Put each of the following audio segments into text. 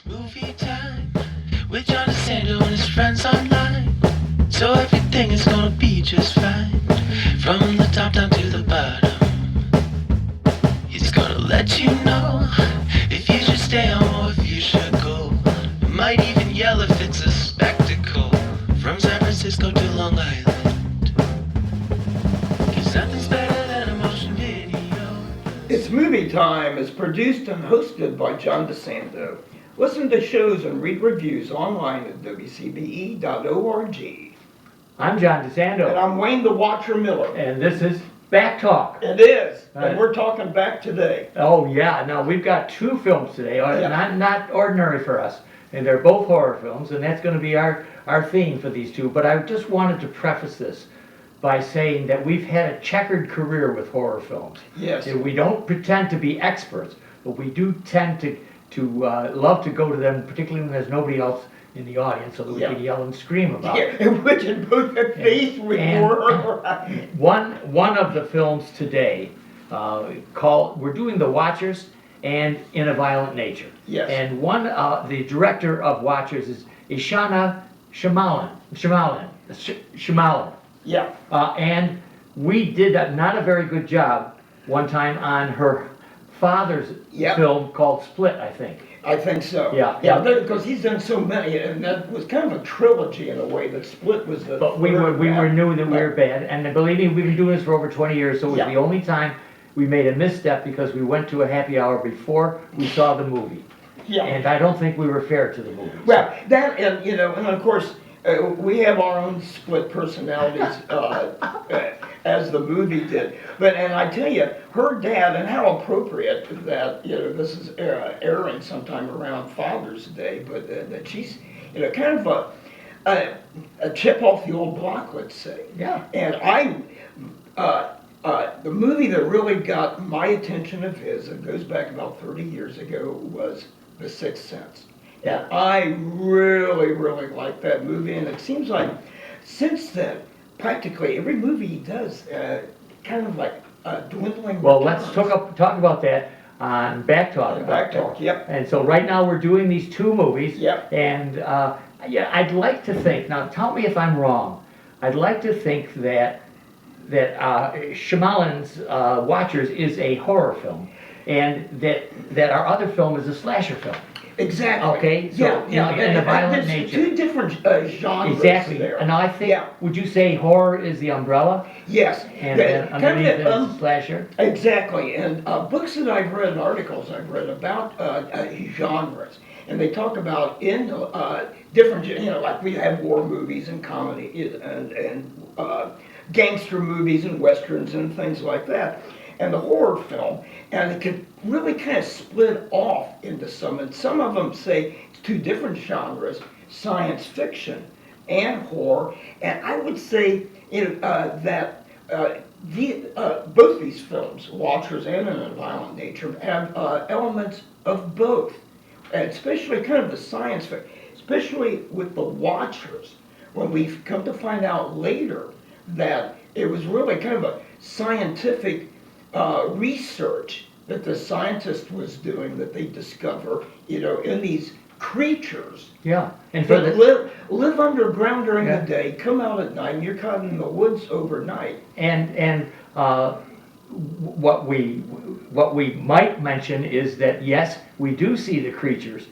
Movie time with John DeSando and his friends online. So everything is gonna be just fine. From the top down to the bottom. He's gonna let you know if you should stay home or if you should go. Might even yell if it's a spectacle. From San Francisco to Long Island. 'Cause nothing's better than a motion video. It's Movie Time is produced and hosted by John DeSando. Listen to shows and read reviews online at WCBE.org. I'm John And DeSando, I'm Wayne the Watcher Miller. and this is Back Talk. It is, Right. and we're talking back today. Oh yeah, now we've got two films today, Yeah. not ordinary for us, and they're both horror films, and that's going to be our theme for these two. But I just wanted to preface this by saying that we've had a checkered career with horror films. Yes. And we don't pretend to be experts, but we do tend to love to go to them, particularly when there's nobody else in the audience, so that we Yeah. can yell and scream about it. Yeah, which in both the face with And- horror. One of the films today we're doing The Watchers and In a Violent Nature. Yes. And the director of Watchers is Ishana Shyamalan. Yeah, And we did not a very good job one time on her father's Yep. film called Split, I think. I think so. Yeah. Yeah, because he's done so many, and that was kind of a trilogy in a way. That Split was the. But we third knew one. that we were bad, and believe me, we've been doing this for over 20 years, so it was Yeah. the only time we made a misstep because we went to a happy hour before we saw the movie. Yeah. And I don't think we were fair to the movie. Well, that and and of course we have our own split personalities as the movie did. And I tell you, her dad, and how appropriate that this is airing sometime around Father's Day, but that she's kind of a chip off the old block, let's say. Yeah. And the movie that really got my attention of his, it goes back about 30 years ago, was The Sixth Sense. Yeah. And I really, really like that movie, and it seems like since then, practically every movie he does, kind of like dwindling. Well, let's returns. talk about that on Back Talk. Back Talk, yep. And so right now we're doing these two movies. Yep. And yeah, I'd like to think, now tell me if I'm wrong, I'd like to think that Shyamalan's Watchers is a horror film, and that our other film is a slasher film. Exactly. Okay, so, in a violent there's nature. two different genres Exactly. there. And I think, Yeah. would you say horror is the umbrella, Yes. and then Kind underneath of, it is the slasher? Exactly, and books that I've read and articles I've read about genres, and they talk about in different, like we have war movies and comedy and gangster movies and westerns and things like that, and the horror film, and it can really kind of split off into some, and some of them say it's two different genres, science fiction and horror, and I would say that both these films, Watchers and In a Violent Nature, have elements of both, and especially kind of the science fiction, especially with the Watchers, when we've come to find out later that it was really kind of a scientific research that the scientist was doing, that they discover, in these creatures Yeah. And for that the, live underground during Yeah. the day, come out at night, and you're caught in the woods overnight. and what we might mention is that yes, we do see the creatures,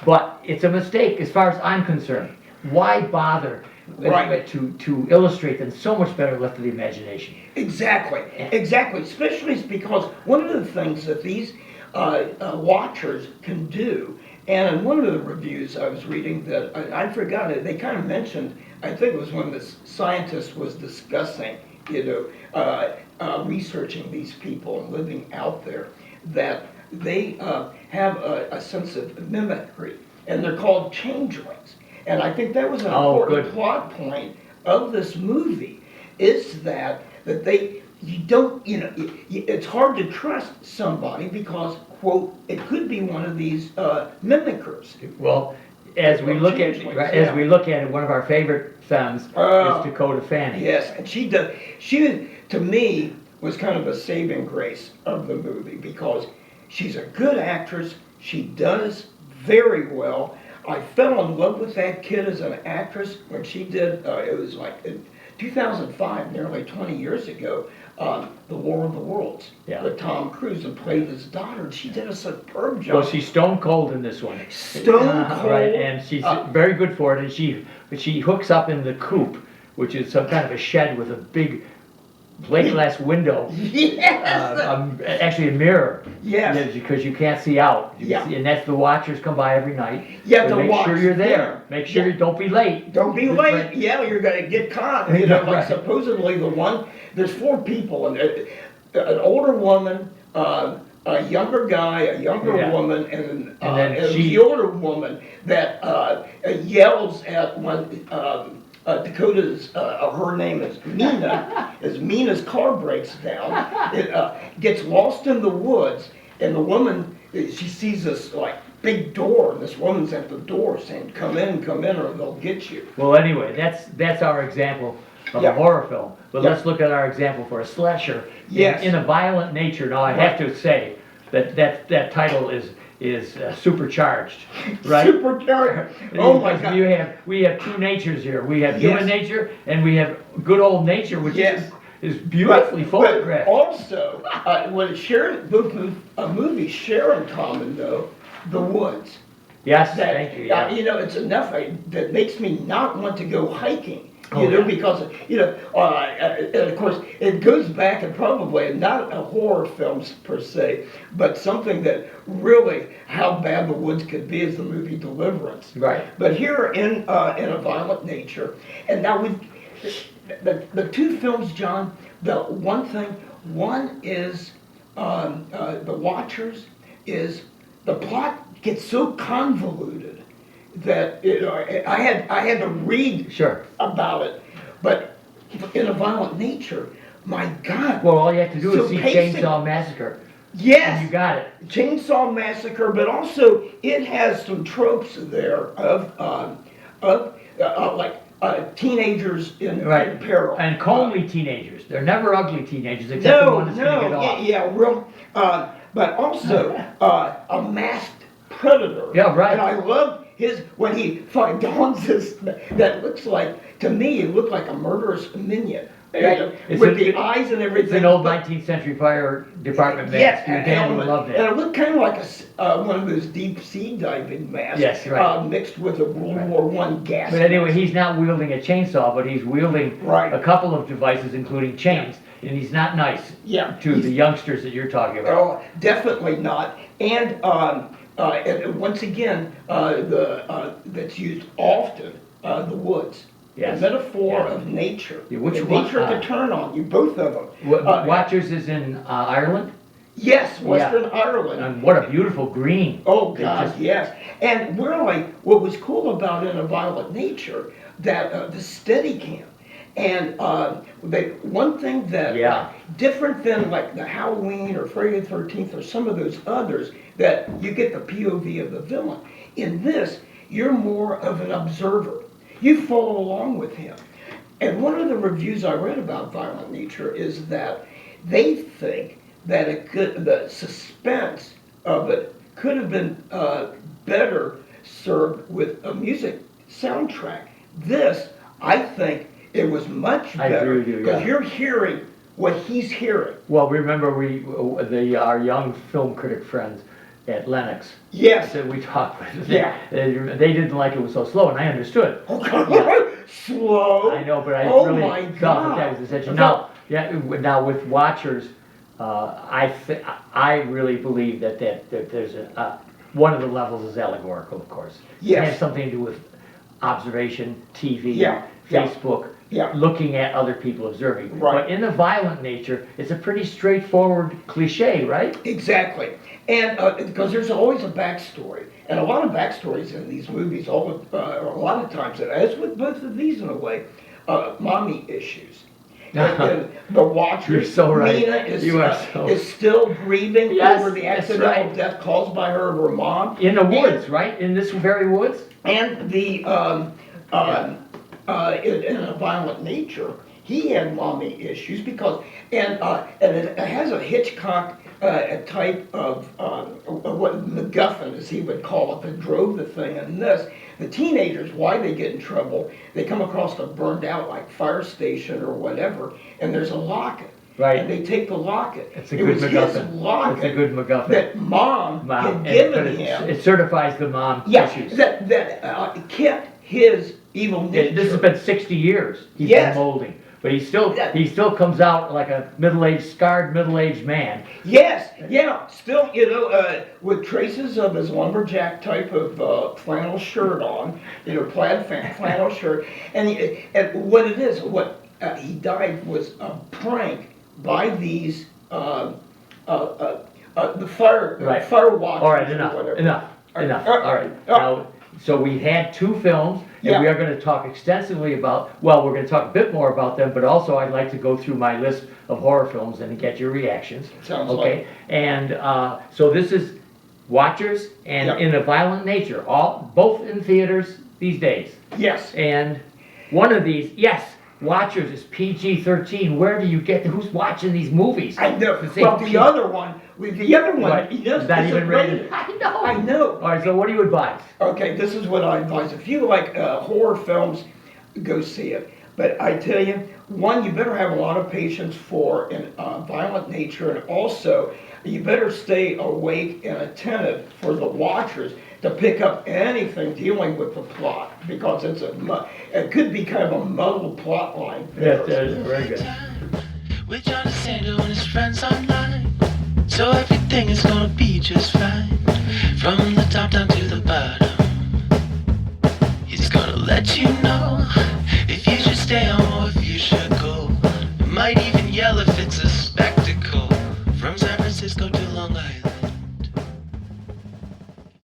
but it's a mistake as far as I'm concerned. Why bother Right. to illustrate them? So much better left to the imagination. Exactly, especially because one of the things that these watchers can do, and in one of the reviews I was reading that I forgot it, they kind of mentioned, I think it was when the scientist was discussing, researching these people and living out there, that they have a sense of mimicry, and they're called changelings. And I think that was an important good. plot point of this movie, is that you don't, it's hard to trust somebody because, quote, it could be one of these mimickers. Well, as we look at it, one of our favorite femmes is Dakota Fanning. Yes, and she to me, was kind of a saving grace of the movie because she's a good actress. She does very well. I fell in love with that kid as an actress when she did, it was like in 2005, nearly 20 years ago, The War of the Worlds, Yeah. with Tom Cruise, and played his daughter, and she did a superb job. Well, she's stone cold in this one. Stone cold. Right, and she's very good for it, and she hooks up in the coop, which is some kind of a shed with a big plate glass window. Yes! Actually a mirror. Yes. Because you can't see out. Yeah. And that's the watchers come by every night. You have to to make watch sure you're there. there. Make sure Yeah. you don't be late. Don't be late. Right. Yeah, you're gonna get caught. You know, like Right. supposedly there's 4 people, and an older woman, a younger guy, a younger Yeah. woman, and then it was she- the older woman that yells at when Dakota's, her name is Mina, as Mina's car breaks down, it gets lost in the woods, and the woman, she sees this like big door, and this woman's at the door saying, come in, or they'll get you. Well, anyway, that's our example of Yeah. a horror film. But Yeah. let's look at our example for a slasher. Yes. In a violent nature. Now, I have to say that title is supercharged, right? Supercharged. Oh my Because God. we have 2 natures here. We have Yes. human nature and we have good old nature, which Yes. is beautifully But photographed. also, what both movies share in common though, the woods. Yes, That, thank you. Yeah. you know, it's enough that makes me not want to go hiking. Oh, You know, yeah. because, you know, and of course, it goes back and probably not a horror films per se, but something that really, how bad the woods could be is the movie Deliverance. Right. But here in a violent nature, and now with the 2 films, John, the one is The Watchers, is the plot gets so convoluted that I had to read Sure. about it, but in a violent nature, my God. Well, all you have to do So is see basic- Chainsaw Massacre. Yes. And you got it. Chainsaw Massacre, but also it has some tropes there of teenagers in peril. And comely teenagers. They're never ugly teenagers, except the one that's going to get off. yeah, real, but also a masked predator. Yeah, right. And I love when he dons this, that looks like, to me, it looked like a murderous minion. Right. With the eyes and everything. It's an old 19th century fire department mask. Yes, Your dad would love and that. it looked kind of like one of those deep sea diving masks. Yes, right. Mixed with a World War I gas. But anyway, mask. he's not wielding a chainsaw, but he's wielding Right. a couple of devices, including chains. And he's not nice Yeah, to the youngsters that you're talking about. Oh, definitely not. And once again, that's used often, the woods. Yes. The metaphor Yeah. of nature. Yeah, which And one- nature could turn on you, both of them. Watchers is in Ireland, Yes, Western Ireland. and what a beautiful green. Oh, They God, just- yes. And really, what was cool about In a Violent Nature, that the Steadicam, and one thing that, Yeah. different than like the Halloween or Friday the 13th or some of those others, that you get the POV of the villain. In this, you're more of an observer. You follow along with him. And one of the reviews I read about Violent Nature is that they think that the suspense of it could have been better served with a music soundtrack. This, I think, it was much I agree better with you, because yeah. you're hearing what he's hearing. Well, remember our young film critic friends at Lennox Yes. that we talked with. Yeah. They didn't like it was so slow, and I understood. Oh, God. Slow. I know, but I Oh really my felt God. that was essential. Okay. Now with Watchers, I really believe that there's one of the levels is allegorical, of course. Yes. It has something to do with observation, TV, Yeah, yeah. Facebook, Yeah. looking at other people observing. Right. But in the violent nature, it's a pretty straightforward cliche, right? Exactly. And because there's always a backstory. And a lot of backstories in these movies, a lot of times, as with both of these in a way, mommy issues. And the Watchers, You're so right. Mina is, You are so- is still grieving Yes, over the that's accidental right. death caused by her of her mom. In the woods, right? In this very woods? And the in a violent nature, he had mommy issues because it has a Hitchcock a type of what MacGuffin, as he would call it, that drove the thing. And this, the teenagers, why they get in trouble, they come across a burned out like fire station or whatever, and there's a locket. Right. And they take the locket. It's a It good was his MacGuffin. locket It's a good MacGuffin. that mom had And- given but him. it certifies the mom Yeah, issues. that kept his evil nature. This has been 60 years he's Yes. been molding, but he still Yeah. comes out like a scarred middle-aged man. Yes, yeah, still, with traces of his lumberjack type of flannel shirt on, plaid flannel shirt. And what it is, he died was a prank by these, the Right. fire watchers. All right, or enough. whatever. All right. Now, so we had 2 films, and Yeah. we are going to talk extensively about. Well, we're going to talk a bit more about them, but also I'd like to go through my list of horror films and get your reactions. Sounds okay. like. And so this is Watchers and Yeah. In a Violent Nature, both in theaters these days. Yes. And one of these, yes, Watchers is PG-13. Where do you get? Who's watching these movies? I know. To say Well, P- the other one, Right. it's Not even a rated. I know. I know. All right. So what do you advise? Okay, this is what I advise. If you like horror films, go see it. But I tell you, one, you better have a lot of patience for violent nature, and also you better stay awake and attentive for the watchers to pick up anything dealing with the plot, because it could be kind of a muddled plot line. Yes, very good. With John DeSando and his friends online. So everything is gonna be just fine. From the top